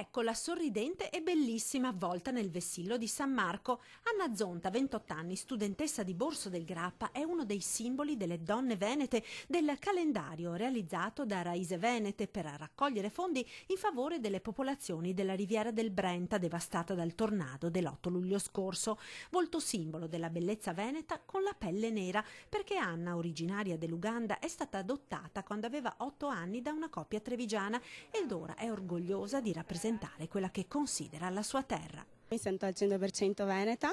Ecco la sorridente e bellissima avvolta nel vessillo di San Marco. Anna Zonta, 28 anni, studentessa di Borso del Grappa, è uno dei simboli delle donne venete del calendario realizzato da Raise Venete per raccogliere fondi in favore delle popolazioni della Riviera del Brenta devastata dal tornado dell'8 luglio scorso. Volto simbolo della bellezza veneta con la pelle nera, perché Anna, originaria dell'Uganda, è stata adottata quando aveva 8 anni da una coppia trevigiana ed ora è orgogliosa di rappresentare quella che considera la sua terra. Mi sento al 100% veneta.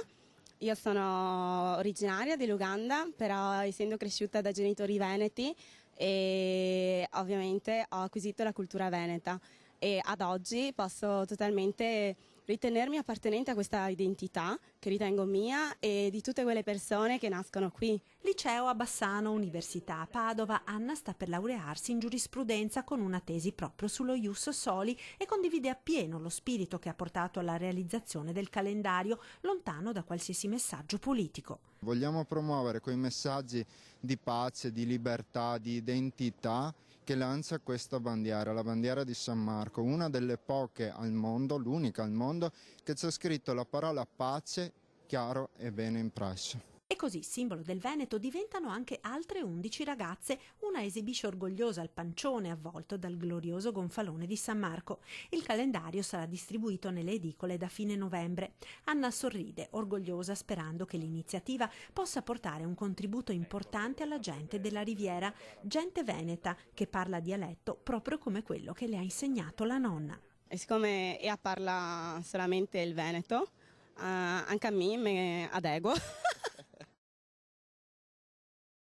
Io sono originaria dell'Uganda, però essendo cresciuta da genitori veneti e ovviamente ho acquisito la cultura veneta e ad oggi posso totalmente ritenermi appartenente a questa identità che ritengo mia e di tutte quelle persone che nascono qui. Liceo a Bassano, Università a Padova, Anna sta per laurearsi in giurisprudenza con una tesi proprio sullo ius soli e condivide appieno lo spirito che ha portato alla realizzazione del calendario, lontano da qualsiasi messaggio politico. Vogliamo promuovere quei messaggi di pace, di libertà, di identità che lancia questa bandiera, la bandiera di San Marco, una delle poche al mondo, l'unica al mondo, che c'è scritto la parola pace chiaro e bene impresso. E così, simbolo del Veneto, diventano anche altre 11 ragazze. Una esibisce orgogliosa il pancione avvolto dal glorioso gonfalone di San Marco. Il calendario sarà distribuito nelle edicole da fine novembre. Anna sorride, orgogliosa, sperando che l'iniziativa possa portare un contributo importante alla gente della Riviera, gente veneta che parla dialetto proprio come quello che le ha insegnato la nonna. E siccome ea parla solamente il veneto, anche a me mi adeguo.